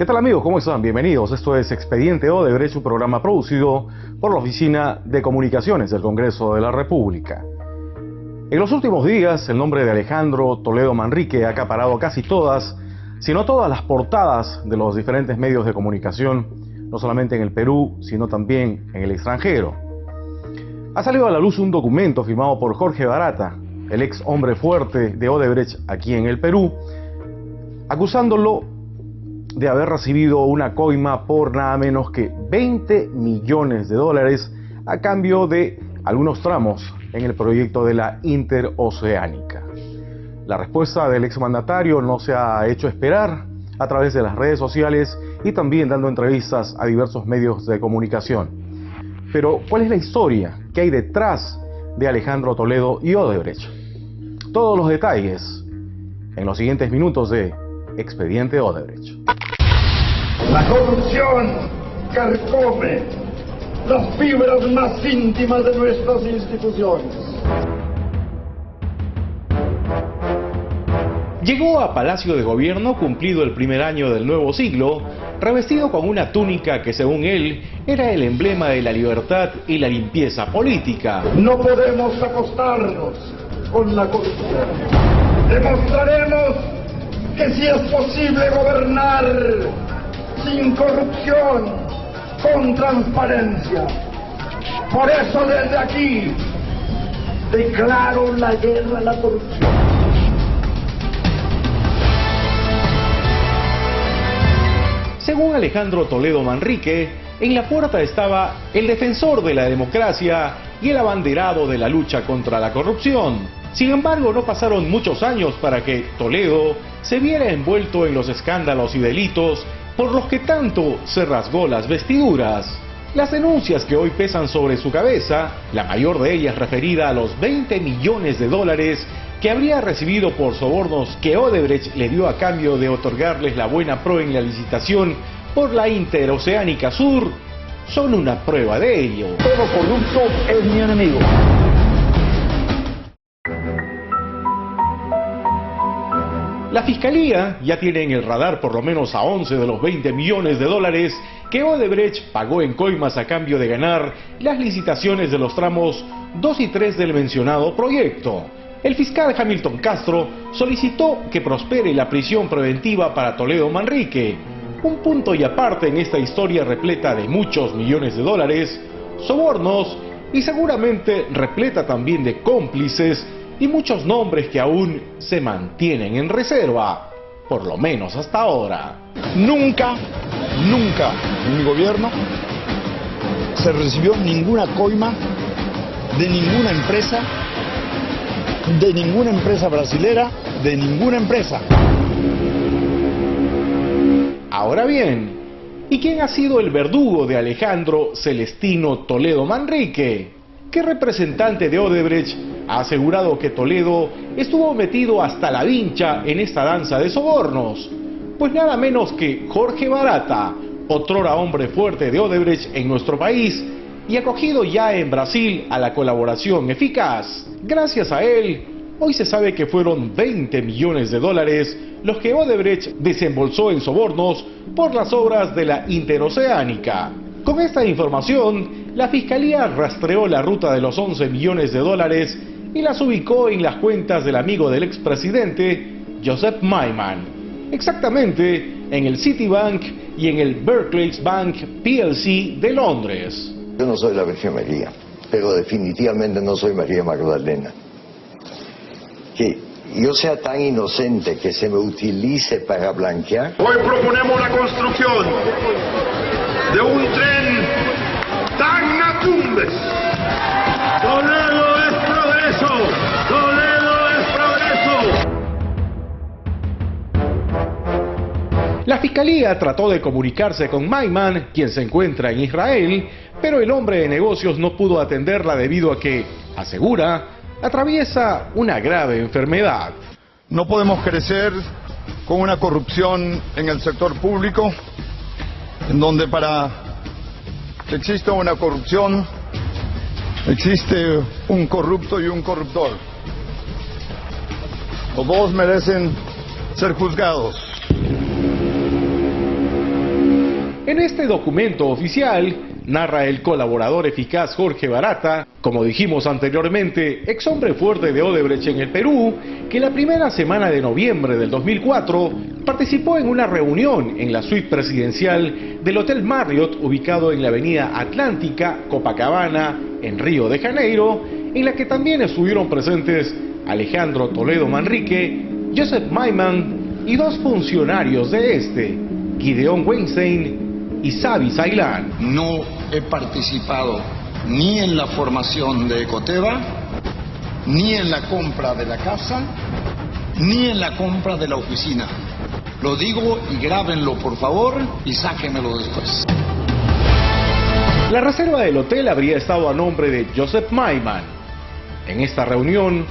¿Qué tal amigos? ¿Cómo están? Bienvenidos. Esto es Expediente Odebrecht, un programa producido por la Oficina de Comunicaciones del Congreso de la República. En los últimos días, el nombre de Alejandro Toledo Manrique ha acaparado casi todas, si no todas las portadas de los diferentes medios de comunicación, no solamente en el Perú, sino también en el extranjero. Ha salido a la luz un documento firmado por Jorge Barata, el ex hombre fuerte de Odebrecht aquí en el Perú, acusándolo de haber recibido una coima por nada menos que 20 millones de dólares a cambio de algunos tramos en el proyecto de la Interoceánica. La respuesta del exmandatario no se ha hecho esperar a través de las redes sociales y también dando entrevistas a diversos medios de comunicación. Pero, ¿cuál es la historia que hay detrás de Alejandro Toledo y Odebrecht? Todos los detalles en los siguientes minutos de Expediente Odebrecht. La corrupción carcome las fibras más íntimas de nuestras instituciones. Llegó a Palacio de Gobierno cumplido el primer año del nuevo siglo, revestido con una túnica que según él era el emblema de la libertad y la limpieza política. No podemos acostarnos con la corrupción. Demostraremos que sí es posible gobernar sin corrupción, con transparencia. Por eso desde aquí declaro la guerra a la corrupción. Según Alejandro Toledo Manrique, en la puerta estaba el defensor de la democracia y el abanderado de la lucha contra la corrupción. Sin embargo, no pasaron muchos años para que Toledo se viera envuelto en los escándalos y delitos por los que tanto se rasgó las vestiduras. Las denuncias que hoy pesan sobre su cabeza, la mayor de ellas referida a los 20 millones de dólares que habría recibido por sobornos que Odebrecht le dio a cambio de otorgarles la buena pro en la licitación por la Interoceánica Sur, son una prueba de ello. Todo corrupto es mi enemigo. La Fiscalía ya tiene en el radar por lo menos a 11 de los 20 millones de dólares que Odebrecht pagó en coimas a cambio de ganar las licitaciones de los tramos 2 y 3 del mencionado proyecto. El fiscal Hamilton Castro solicitó que prospere la prisión preventiva para Toledo Manrique, un punto y aparte en esta historia repleta de muchos millones de dólares, sobornos y seguramente repleta también de cómplices y muchos nombres que aún se mantienen en reserva, por lo menos hasta ahora. Nunca en mi gobierno se recibió ninguna coima de ninguna empresa brasilera, de ninguna empresa. Ahora bien, ¿y quién ha sido el verdugo de Alejandro Celestino Toledo Manrique? ¿Qué representante de Odebrecht ha asegurado que Toledo estuvo metido hasta la vincha en esta danza de sobornos? Pues nada menos que Jorge Barata, otrora hombre fuerte de Odebrecht en nuestro país y acogido ya en Brasil a la colaboración eficaz. Gracias a él, hoy se sabe que fueron 20 millones de dólares los que Odebrecht desembolsó en sobornos por las obras de la Interoceánica. Con esta información, la Fiscalía rastreó la ruta de los 11 millones de dólares y las ubicó en las cuentas del amigo del expresidente, Joseph Maiman, exactamente en el Citibank y en el Barclays Bank PLC de Londres. Yo no soy la Virgen María, pero definitivamente no soy María Magdalena. Que yo sea tan inocente que se me utilice para blanquear. Hoy proponemos la construcción de un tren Tacna-Tumbes. Toledo es progreso. Toledo es progreso. La Fiscalía trató de comunicarse con Maiman, quien se encuentra en Israel, pero el hombre de negocios no pudo atenderla debido a que, asegura, atraviesa una grave enfermedad. No podemos crecer con una corrupción en el sector público, en donde para que exista una corrupción, existe un corrupto y un corruptor. Los dos merecen ser juzgados. En este documento oficial, narra el colaborador eficaz Jorge Barata, como dijimos anteriormente, ex hombre fuerte de Odebrecht en el Perú, que la primera semana de noviembre del 2004 participó en una reunión en la suite presidencial del Hotel Marriott, ubicado en la avenida Atlántica, Copacabana, en Río de Janeiro, en la que también estuvieron presentes Alejandro Toledo Manrique, Joseph Maiman y dos funcionarios de este, Gideon Weinstein y Xavi Sailán. No he participado ni en la formación de Ecoteva, ni en la compra de la casa, ni en la compra de la oficina. Lo digo y grábenlo por favor y sáquenmelo después. La reserva del hotel habría estado a nombre de Joseph Maiman. En esta reunión,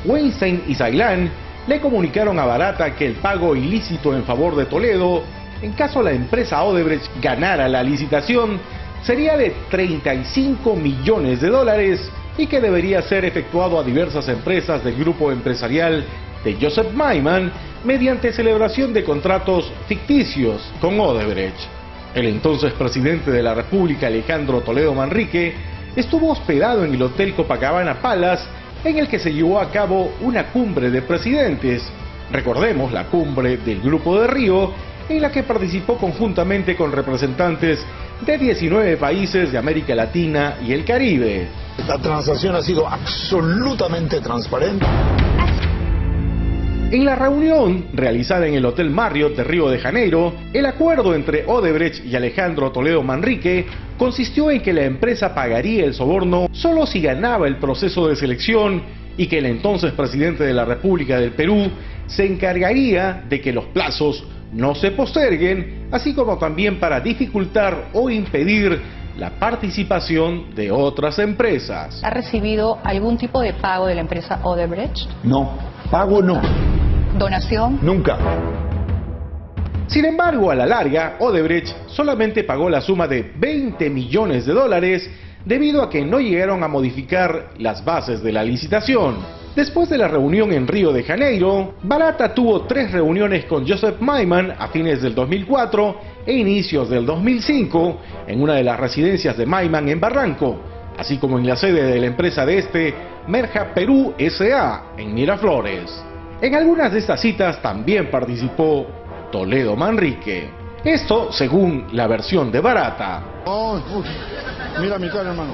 Weinstein y Sailán le comunicaron a Barata que el pago ilícito en favor de Toledo, en caso la empresa Odebrecht ganara la licitación, sería de $35 millones y que debería ser efectuado a diversas empresas del grupo empresarial de Joseph Maiman mediante celebración de contratos ficticios con Odebrecht. El entonces presidente de la República, Alejandro Toledo Manrique, estuvo hospedado en el Hotel Copacabana Palace, en el que se llevó a cabo una cumbre de presidentes. Recordemos la cumbre del Grupo de Río, en la que participó conjuntamente con representantes de 19 países de América Latina y el Caribe. Esta transacción ha sido absolutamente transparente. En la reunión realizada en el Hotel Marriott de Río de Janeiro, el acuerdo entre Odebrecht y Alejandro Toledo Manrique consistió en que la empresa pagaría el soborno solo si ganaba el proceso de selección y que el entonces presidente de la República del Perú se encargaría de que los plazos no se posterguen, así como también para dificultar o impedir la participación de otras empresas. ¿Ha recibido algún tipo de pago de la empresa Odebrecht? No, pago no. ¿Donación? Nunca. Sin embargo, a la larga, Odebrecht solamente pagó la suma de $20 millones debido a que no llegaron a modificar las bases de la licitación. Después de la reunión en Río de Janeiro, Barata tuvo 3 reuniones con Joseph Maiman a fines del 2004 e inicios del 2005 en una de las residencias de Maiman en Barranco, así como en la sede de la empresa de este, Merja Perú S.A. en Miraflores. En algunas de estas citas también participó Toledo Manrique. Esto según la versión de Barata. Mira mi cara, hermano.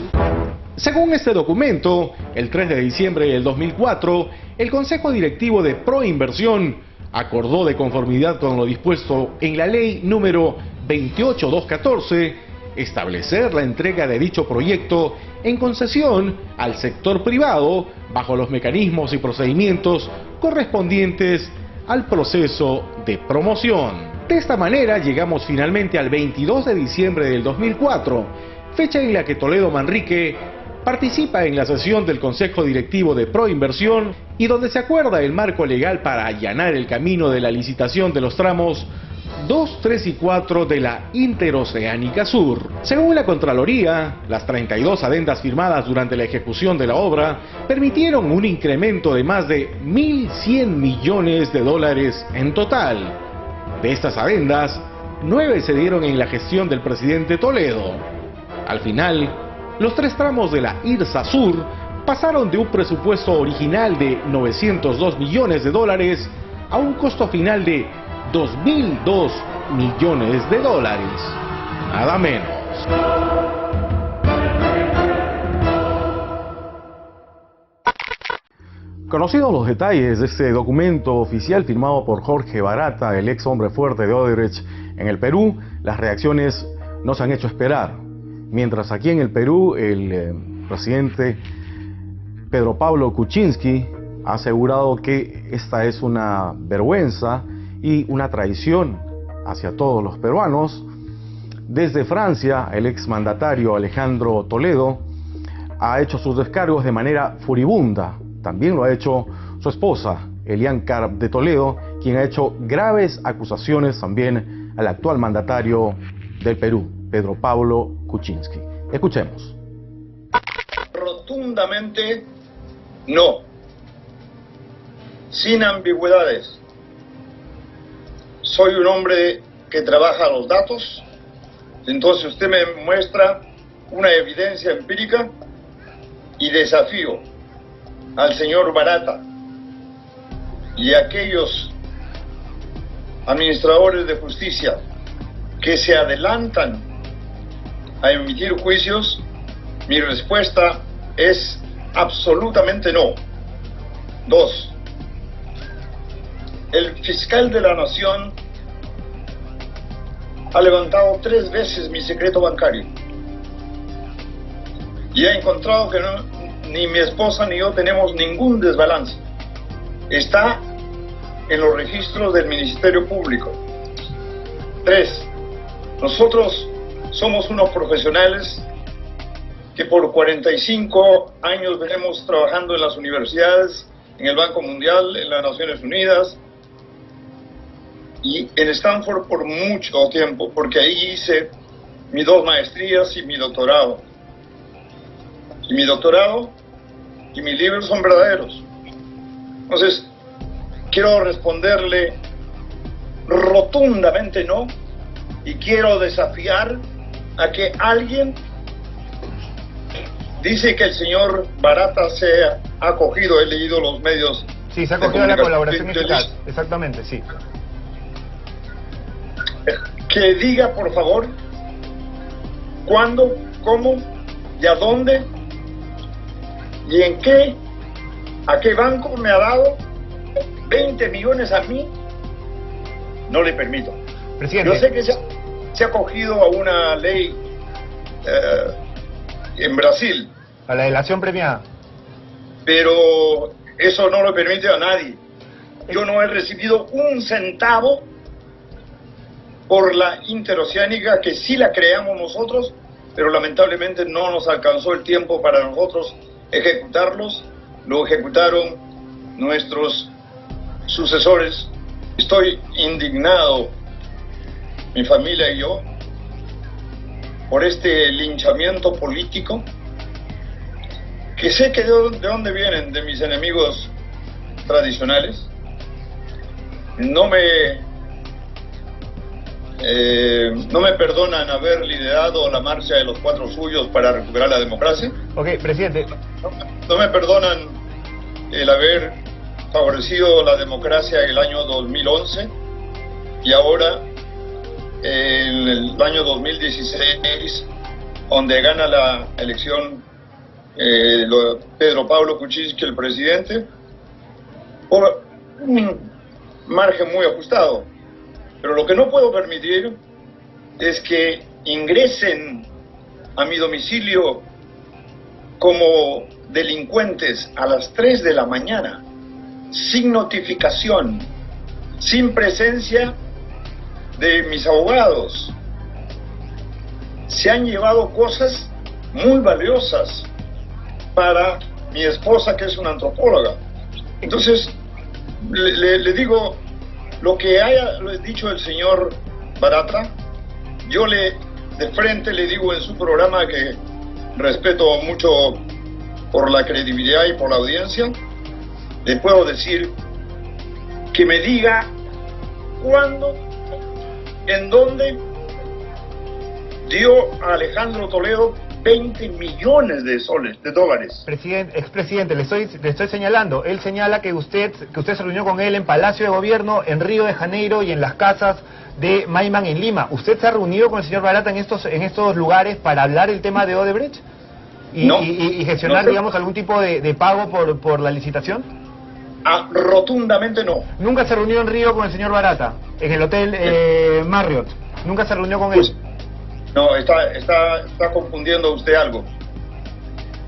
Según este documento, el 3 de diciembre del 2004, el Consejo Directivo de Proinversión acordó, de conformidad con lo dispuesto en la ley número 28214, establecer la entrega de dicho proyecto en concesión al sector privado bajo los mecanismos y procedimientos correspondientes al proceso de promoción. De esta manera llegamos finalmente al 22 de diciembre del 2004, fecha en la que Toledo Manrique participa en la sesión del Consejo Directivo de Proinversión y donde se acuerda el marco legal para allanar el camino de la licitación de los tramos 2, 3 y 4 de la Interoceánica Sur. Según la Contraloría, las 32 adendas firmadas durante la ejecución de la obra permitieron un incremento de más de $1.100 millones en total. De estas adendas, 9 se dieron en la gestión del presidente Toledo. Al final, los 3 tramos de la IRSA Sur pasaron de un presupuesto original de $902 millones a un costo final de $2.002 millones. Nada menos. Conocidos los detalles de este documento oficial firmado por Jorge Barata, el ex hombre fuerte de Odebrecht en el Perú, las reacciones no se han hecho esperar. Mientras aquí en el Perú, el presidente Pedro Pablo Kuczynski ha asegurado que esta es una vergüenza y una traición hacia todos los peruanos. Desde Francia, el exmandatario Alejandro Toledo ha hecho sus descargos de manera furibunda. También lo ha hecho su esposa, Eliane Karp de Toledo, quien ha hecho graves acusaciones también al actual mandatario del Perú, Pedro Pablo Kuczynski. Escuchemos. Rotundamente no, sin ambigüedades. Soy un hombre que trabaja los datos, Entonces usted me muestra una evidencia empírica y desafío al señor Barata y a aquellos administradores de justicia que se adelantan a emitir juicios. Mi respuesta es absolutamente no. 2. El fiscal de la Nación ha levantado 3 veces mi secreto bancario y ha encontrado que ni mi esposa ni yo tenemos ningún desbalance. Está en los registros del Ministerio Público. 3. Nosotros somos unos profesionales que por 45 años venimos trabajando en las universidades, en el Banco Mundial, en las Naciones Unidas y en Stanford por mucho tiempo, porque ahí hice mis 2 maestrías y mi doctorado. Y mi doctorado y mis libros son verdaderos. Entonces, quiero responderle rotundamente no, y quiero desafiar a que alguien dice que el señor Barata se ha acogido, he leído los medios. Sí, se ha acogido a la colaboración eficaz, exactamente, sí. Que diga, por favor, cuándo, cómo y a dónde y en qué, a qué banco me ha dado 20 millones a mí. No le permito. Presidente. Yo sé que se ha acogido a una ley en Brasil. A la delación premiada. Pero eso no lo permite a nadie. Yo no he recibido un centavo por la interoceánica, que sí la creamos nosotros, pero lamentablemente no nos alcanzó el tiempo para nosotros ejecutarlos. Lo ejecutaron nuestros sucesores. Estoy indignado, mi familia y yo, por este linchamiento político, que sé que de dónde vienen, de mis enemigos tradicionales. No me perdonan haber liderado la marcha de los 4 suyos para recuperar la democracia. Ok, presidente. No me perdonan el haber favorecido la democracia en el año 2011 y ahora en el año 2016, donde gana la elección Pedro Pablo Kuczynski, el presidente, por un margen muy ajustado. Pero lo que no puedo permitir es que ingresen a mi domicilio como delincuentes a las 3 de la mañana, sin notificación, sin presencia de mis abogados. Se han llevado cosas muy valiosas para mi esposa, que es una antropóloga. Entonces, le digo, lo que haya dicho el señor Barata, yo de frente le digo en su programa, que respeto mucho por la credibilidad y por la audiencia, le puedo decir que me diga cuándo, en dónde dio a Alejandro Toledo 20 millones de dólares. Expresidente, le estoy señalando. Él señala que usted se reunió con él en Palacio de Gobierno, en Río de Janeiro y en las casas de Maiman en Lima. ¿Usted se ha reunido con el señor Barata en estos lugares para hablar el tema de Odebrecht? ¿Y gestionar, digamos, algún tipo de pago por la licitación? Rotundamente no. ¿Nunca se reunió en Río con el señor Barata? En el hotel Marriott. ¿Nunca se reunió con él? No, está confundiendo usted algo.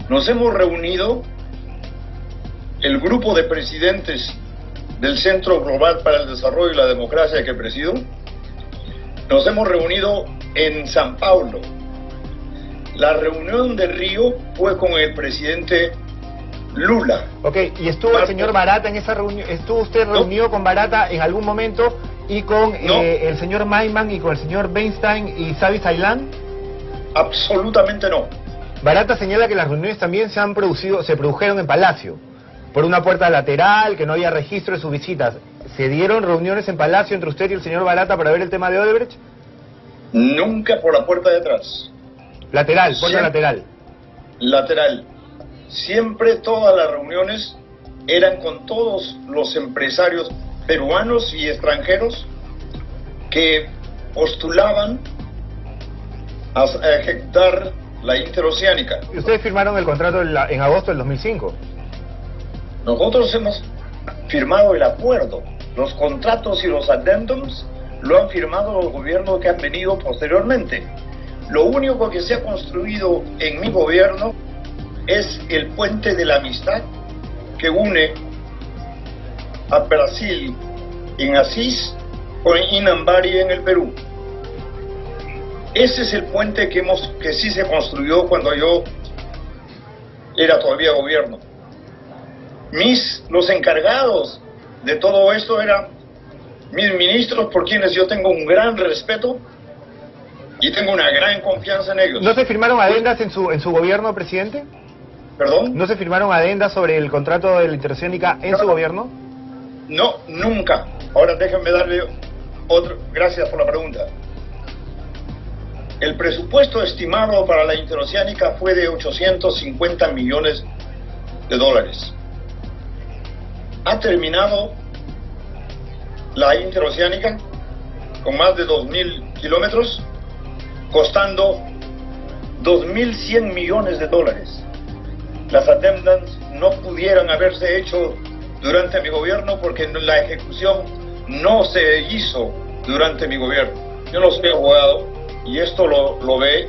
Nos hemos reunido, el grupo de presidentes del Centro Global para el Desarrollo y la Democracia que presido, nos hemos reunido en San Paulo. La reunión de Río fue con el presidente Lula. Ok, ¿y estuvo el señor Barata en esa reunión? ¿Estuvo usted reunido con Barata en algún momento y con el señor Maiman y con el señor Weinstein y Zavi Ceylan? Absolutamente no. Barata señala que las reuniones también se produjeron en Palacio, por una puerta lateral, que no había registro de sus visitas. ¿Se dieron reuniones en Palacio entre usted y el señor Barata para ver el tema de Odebrecht? Nunca por la puerta de atrás. Lateral, puerta Siempre lateral. lateral. Siempre todas las reuniones eran con todos los empresarios peruanos y extranjeros que postulaban a ejecutar la interoceánica. ¿Y ustedes firmaron el contrato en agosto del 2005? Nosotros hemos firmado el acuerdo. Los contratos y los addendums lo han firmado los gobiernos que han venido posteriormente. Lo único que se ha construido en mi gobierno es el puente de la amistad que une a Brasil en Asís con Inambari en el Perú. Ese es el puente que sí se construyó cuando yo era todavía gobierno. Los encargados de todo esto eran mis ministros, por quienes yo tengo un gran respeto y tengo una gran confianza en ellos. ¿No se firmaron adendas en su gobierno, presidente? ¿Perdón? ¿No se firmaron adendas sobre el contrato de la interoceánica en su gobierno? No, nunca. Ahora déjenme darle otro. Gracias por la pregunta. El presupuesto estimado para la interoceánica fue de 850 millones de dólares. Ha terminado la interoceánica con más de 2.000 kilómetros, costando 2.100 millones de dólares. Las addendums no pudieran haberse hecho durante mi gobierno porque la ejecución no se hizo durante mi gobierno. Yo no soy abogado y esto lo ve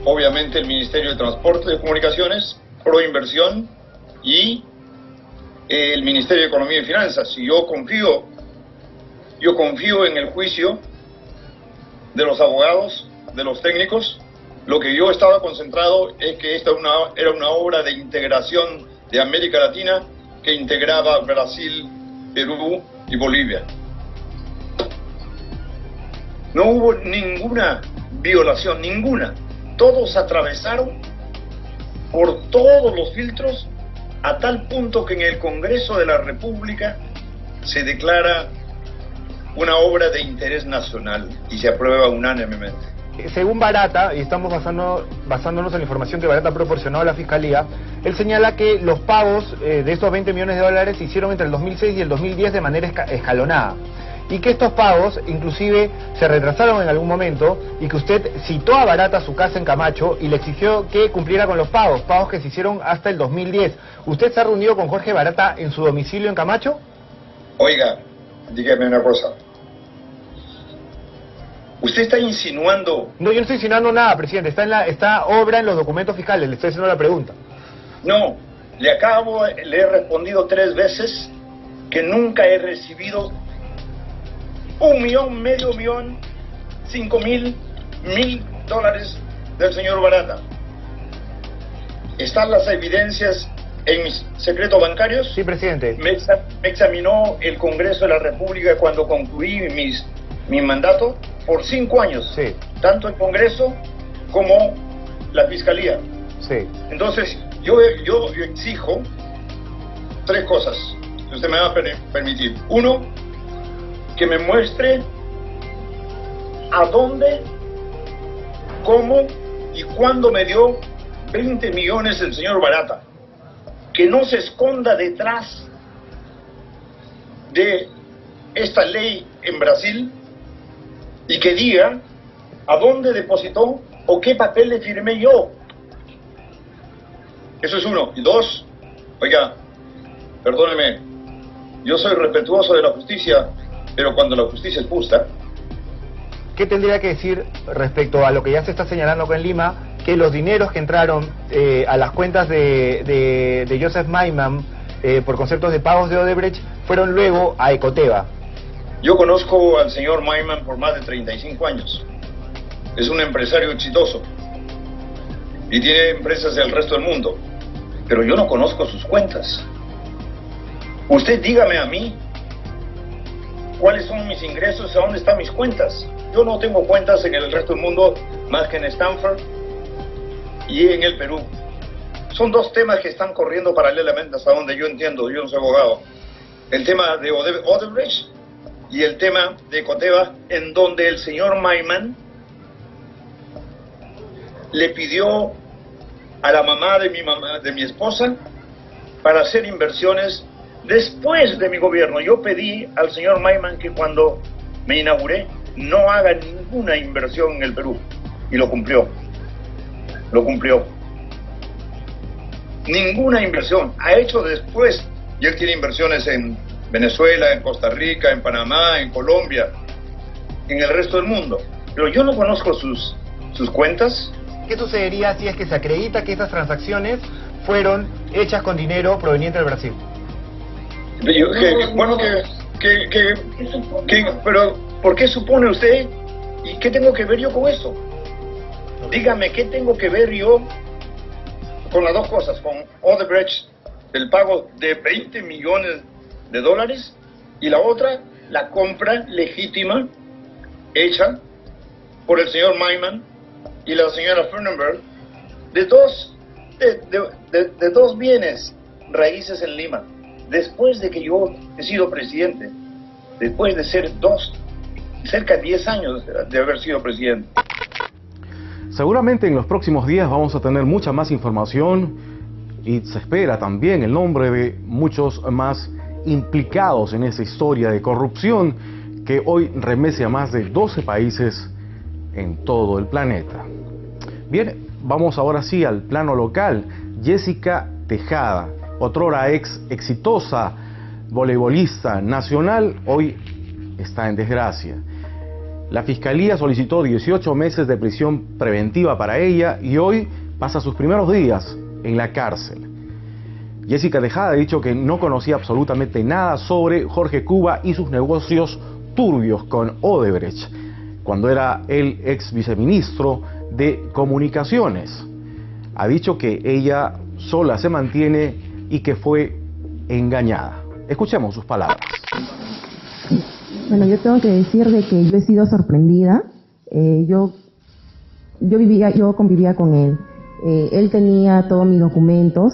obviamente el Ministerio de Transporte y Comunicaciones, Proinversión y el Ministerio de Economía y Finanzas. Y yo confío en el juicio de los abogados, de los técnicos. Lo que yo estaba concentrado es que esta era una obra de integración de América Latina que integraba Brasil, Perú y Bolivia. No hubo ninguna violación, ninguna. Todos atravesaron por todos los filtros a tal punto que en el Congreso de la República se declara una obra de interés nacional y se aprueba unánimemente. Según Barata, y estamos basándonos en la información que Barata ha proporcionado a la Fiscalía, él señala que los pagos de estos 20 millones de dólares se hicieron entre el 2006 y el 2010 de manera escalonada. Y que estos pagos inclusive se retrasaron en algún momento y que usted citó a Barata a su casa en Camacho y le exigió que cumpliera con los pagos que se hicieron hasta el 2010. ¿Usted se ha reunido con Jorge Barata en su domicilio en Camacho? Oiga, dígame una cosa. ¿Usted está insinuando? No, yo no estoy insinuando nada, presidente. Está obra en los documentos fiscales. Le estoy haciendo la pregunta. No, le he respondido 3 veces que nunca he recibido 1 millón, medio millón, 5.000, $1.000 del señor Barata. ¿Están las evidencias en mis secretos bancarios? Sí, presidente. Me examinó el Congreso de la República cuando concluí mi mandato por 5 años. Sí. Tanto el Congreso como la Fiscalía. Sí. Entonces, yo exijo 3 cosas, si usted me va a permitir. 1, que me muestre a dónde, cómo y cuándo me dio 20 millones el señor Barata. Que no se esconda detrás de esta ley en Brasil y que diga a dónde depositó o qué papel le firmé yo. Eso es 1. Y 2, oiga, perdóneme, yo soy respetuoso de la justicia, pero cuando la justicia es justa. ¿Qué tendría que decir respecto a lo que ya se está señalando acá en Lima, que los dineros que entraron a las cuentas de Joseph Maiman por conceptos de pagos de Odebrecht fueron luego a Ecoteva? Yo conozco al señor Maiman por más de 35 años. Es un empresario exitoso y tiene empresas del resto del mundo, pero yo no conozco sus cuentas. Usted dígame a mí cuáles son mis ingresos, a dónde están mis cuentas. Yo no tengo cuentas en el resto del mundo más que en Stanford y en el Perú. Son 2 temas que están corriendo paralelamente hasta donde yo entiendo, yo no soy abogado. El tema de Odebrecht y el tema de Ecoteva, en donde el señor Maiman le pidió a la mamá, de mi esposa, para hacer inversiones después de mi gobierno. Yo pedí al señor Maiman que cuando me inauguré no haga ninguna inversión en el Perú, y lo cumplió. Lo cumplió. Ninguna inversión. Ha hecho después, y él tiene inversiones en Venezuela, en Costa Rica, en Panamá, en Colombia, en el resto del mundo. Pero yo no conozco sus cuentas. ¿Qué sucedería si es que se acredita que estas transacciones fueron hechas con dinero proveniente del Brasil? Pero ¿por qué supone usted? ¿Y qué tengo que ver yo con eso? Dígame, ¿qué tengo que ver yo con las dos cosas? Con Odebrecht, el pago de $20 millones, y la otra, la compra legítima hecha por el señor Maiman y la señora Fernenberg de dos bienes raíces en Lima, después de que yo he sido presidente, después de ser cerca de 10 años de haber sido presidente. Seguramente en los próximos días vamos a tener mucha más información y se espera también el nombre de muchos más implicados en esa historia de corrupción que hoy remece a más de 12 países en todo el planeta. Bien, vamos ahora sí al plano local. Jessica Tejada, otrora exitosa voleibolista nacional, hoy está en desgracia. La Fiscalía solicitó 18 meses de prisión preventiva para ella y hoy pasa sus primeros días en la cárcel. Jessica Tejada ha dicho que no conocía absolutamente nada sobre Jorge Cuba y sus negocios turbios con Odebrecht, cuando era el ex viceministro de Comunicaciones. Ha dicho que ella sola se mantiene y que fue engañada. Escuchemos sus palabras. Bueno, yo tengo que decir de que yo he sido sorprendida. Yo convivía con él. Él tenía todos mis documentos,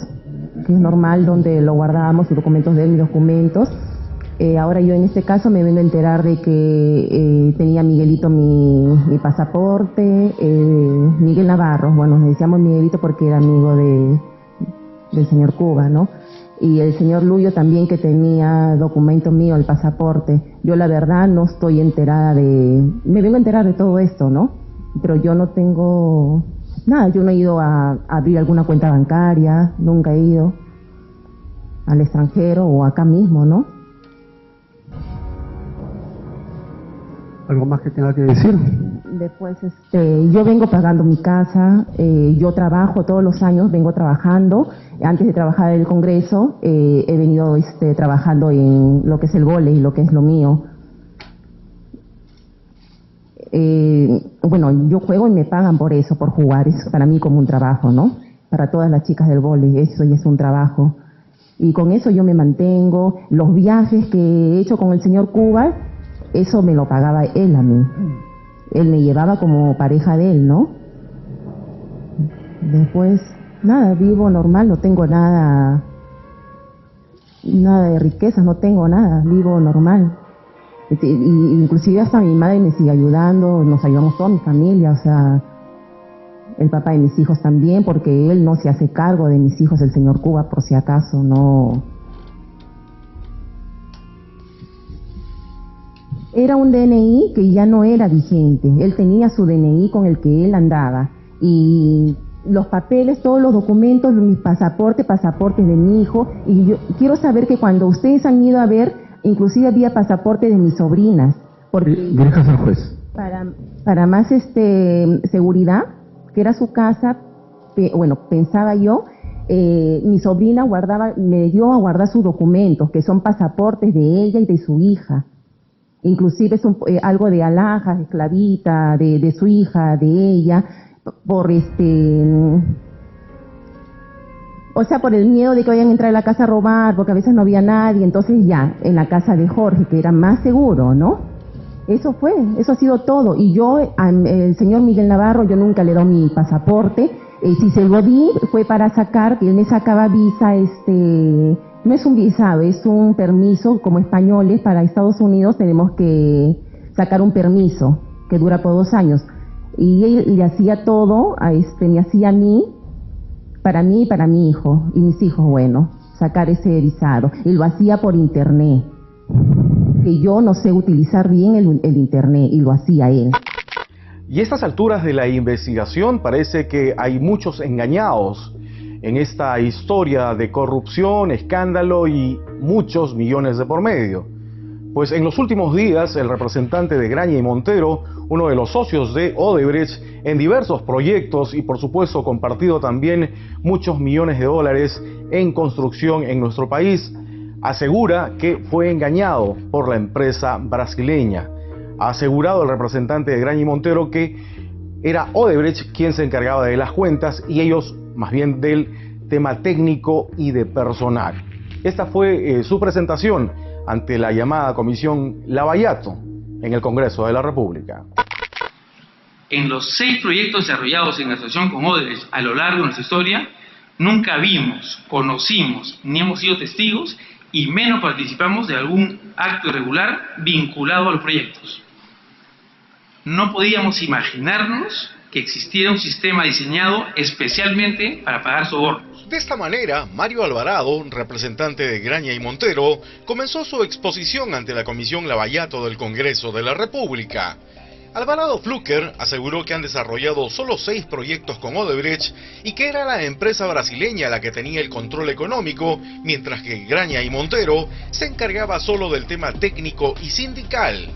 que es normal, donde lo guardábamos, sus documentos de él, mis documentos. Ahora yo en este caso me vengo a enterar de que tenía Miguelito mi pasaporte, Miguel Navarro, bueno, le decíamos Miguelito porque era amigo del señor Cuba, ¿no? Y el señor Luyo también, que tenía documento mío, el pasaporte. Yo la verdad no estoy enterada me vengo a enterar de todo esto, ¿no? Pero yo no tengo nada, yo no he ido a abrir alguna cuenta bancaria, nunca he ido al extranjero o acá mismo, ¿no? ¿Algo más que tenga que decir? Después, yo vengo pagando mi casa, yo trabajo todos los años, vengo trabajando. Antes de trabajar en el Congreso, he venido trabajando en lo que es el vóley, lo que es lo mío. Bueno, yo juego y me pagan por eso, por jugar. Es para mí como un trabajo, ¿no? Para todas las chicas del vóley, eso ya es un trabajo. Y con eso yo me mantengo. Los viajes que he hecho con el señor Cuba, eso me lo pagaba él a mí. Él me llevaba como pareja de él, ¿no? Después, nada, vivo normal, no tengo nada de riqueza, no tengo nada, vivo normal. Y inclusive hasta mi madre me sigue ayudando, nos ayudamos toda mi familia, o sea, el papá de mis hijos también, porque él no se hace cargo de mis hijos, el señor Cuba, por si acaso, no. Era un DNI que ya no era vigente. Él tenía su DNI con el que él andaba. Y los papeles, todos los documentos, mis pasaportes de mi hijo. Y yo quiero saber que cuando ustedes han ido a ver, inclusive había pasaporte de mis sobrinas. Dirijas al juez. Para más seguridad, que era su casa, bueno, pensaba yo, mi sobrina me dio a guardar sus documentos, que son pasaportes de ella y de su hija. Inclusive es algo de alhajas, de esclavita, de su hija, de ella, por o sea, por el miedo de que vayan a entrar a la casa a robar, porque a veces no había nadie, entonces ya, en la casa de Jorge, que era más seguro, ¿no? Eso ha sido todo. Y yo, el señor Miguel Navarro, yo nunca le doy mi pasaporte. Si se lo di, fue para sacar, que él me sacaba visa, no es un visado, es un permiso. Como españoles para Estados Unidos tenemos que sacar un permiso que dura por 2 años. Y él le hacía todo, me hacía a mí y para mi hijo, y mis hijos, bueno, sacar ese visado. Y lo hacía por internet, que yo no sé utilizar bien el internet, y lo hacía él. Y a estas alturas de la investigación parece que hay muchos engañados en esta historia de corrupción, escándalo y muchos millones de por medio. Pues en los últimos días el representante de Graña y Montero, uno de los socios de Odebrecht en diversos proyectos y por supuesto compartido también muchos millones de dólares en construcción en nuestro país, asegura que fue engañado por la empresa brasileña. Ha asegurado el representante de Graña y Montero que era Odebrecht quien se encargaba de las cuentas y ellos más bien del tema técnico y de personal. Esta fue su presentación ante la llamada Comisión Lavallato en el Congreso de la República. En los 6 proyectos desarrollados en asociación con Odebrecht a lo largo de nuestra historia, nunca vimos, conocimos, ni hemos sido testigos y menos participamos de algún acto irregular vinculado a los proyectos. No podíamos imaginarnos que existiera un sistema diseñado especialmente para pagar sobornos. De esta manera, Mario Alvarado, representante de Graña y Montero, comenzó su exposición ante la Comisión Lavallato del Congreso de la República. Alvarado Flucker aseguró que han desarrollado solo 6 proyectos con Odebrecht y que era la empresa brasileña la que tenía el control económico, mientras que Graña y Montero se encargaba solo del tema técnico y sindical.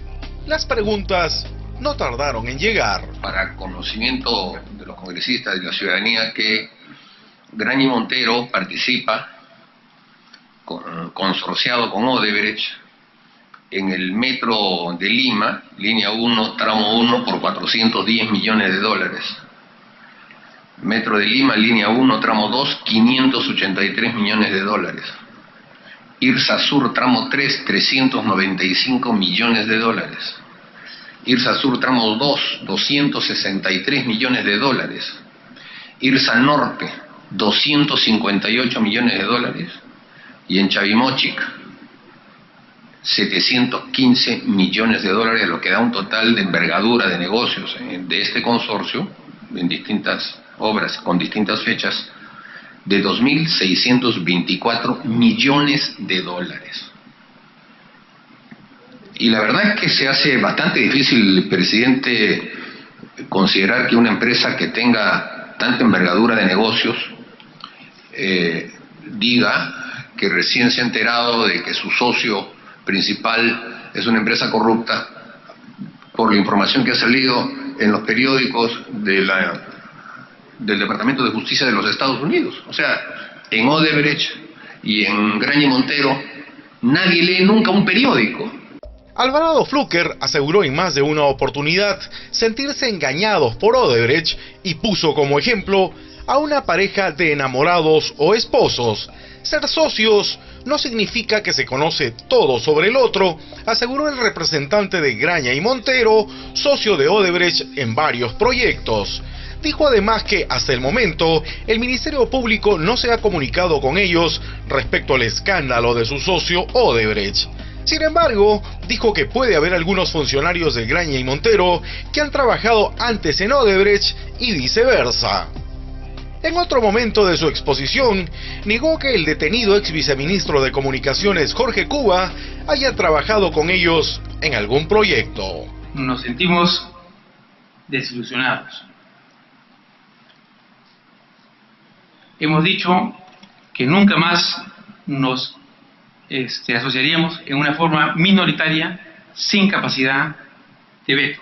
Las preguntas no tardaron en llegar. Para conocimiento de los congresistas y de la ciudadanía, que Graña y Montero participa consorciado con Odebrecht en el metro de Lima, línea 1, tramo 1, por 410 millones de dólares. Metro de Lima, línea 1, tramo 2, 583 millones de dólares. IRSA Sur, tramo 3, 395 millones de dólares. IRSA Sur, tramo 2, 263 millones de dólares. IRSA Norte, 258 millones de dólares. Y en Chavimochic, 715 millones de dólares, lo que da un total de envergadura de negocios de este consorcio, en distintas obras con distintas fechas, de 2.624 millones de dólares. Y la verdad es que se hace bastante difícil, presidente, considerar que una empresa que tenga tanta envergadura de negocios diga que recién se ha enterado de que su socio principal es una empresa corrupta por la información que ha salido en los periódicos del Departamento de Justicia de los Estados Unidos. O sea, en Odebrecht y en Graña y Montero nadie lee nunca un periódico. Alvarado Flucker aseguró en más de una oportunidad sentirse engañados por Odebrecht y puso como ejemplo a una pareja de enamorados o esposos. Ser socios no significa que se conoce todo sobre el otro, aseguró el representante de Graña y Montero, socio de Odebrecht en varios proyectos. Dijo además que hasta el momento el Ministerio Público no se ha comunicado con ellos respecto al escándalo de su socio Odebrecht. Sin embargo, dijo que puede haber algunos funcionarios de Graña y Montero que han trabajado antes en Odebrecht y viceversa. En otro momento de su exposición, negó que el detenido ex viceministro de Comunicaciones Jorge Cuba haya trabajado con ellos en algún proyecto. Nos sentimos desilusionados. Hemos dicho que nunca más nos asociaríamos en una forma minoritaria sin capacidad de veto.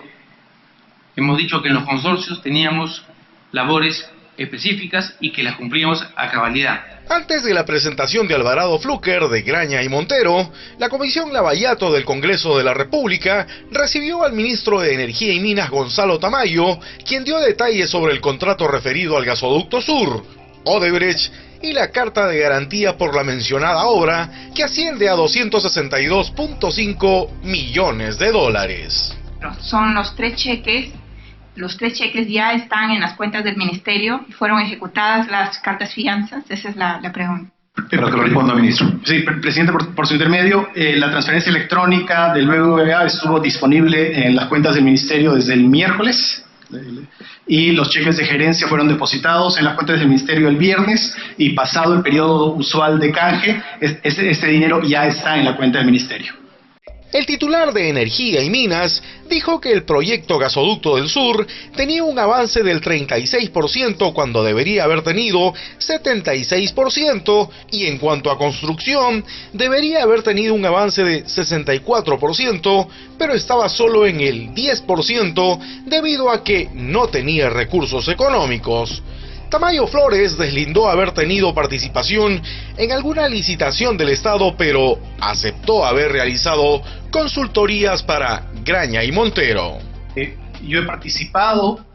Hemos dicho que en los consorcios teníamos labores específicas y que las cumplíamos a cabalidad. Antes de la presentación de Alvarado Flucker de Graña y Montero, la Comisión Lavallato del Congreso de la República recibió al ministro de Energía y Minas Gonzalo Tamayo, quien dio detalles sobre el contrato referido al gasoducto sur, Odebrecht y la carta de garantía por la mencionada obra, que asciende a 262.5 millones de dólares. Son los 3 cheques. Los 3 cheques ya están en las cuentas del ministerio y fueron ejecutadas las cartas fianzas. Esa es la pregunta. Para que lo responda, ministro. Sí, presidente, por su intermedio, la transferencia electrónica del BBVA estuvo disponible en las cuentas del ministerio desde el miércoles. y los cheques de gerencia fueron depositados en las cuentas del Ministerio el viernes y pasado el periodo usual de canje, este dinero ya está en la cuenta del Ministerio. El titular de Energía y Minas dijo que el proyecto Gasoducto del Sur tenía un avance del 36% cuando debería haber tenido 76% y en cuanto a construcción debería haber tenido un avance de 64%, pero estaba solo en el 10% debido a que no tenía recursos económicos. Tamayo Flores deslindó haber tenido participación en alguna licitación del Estado, pero aceptó haber realizado consultorías para Graña y Montero. Yo he participado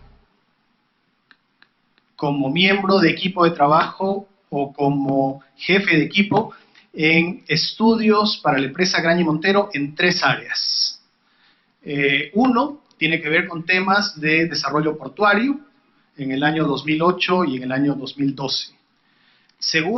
como miembro de equipo de trabajo o como jefe de equipo en estudios para la empresa Graña y Montero en 3 áreas. Uno tiene que ver con temas de desarrollo portuario, en el año 2008 y en el año 2012. Segundo,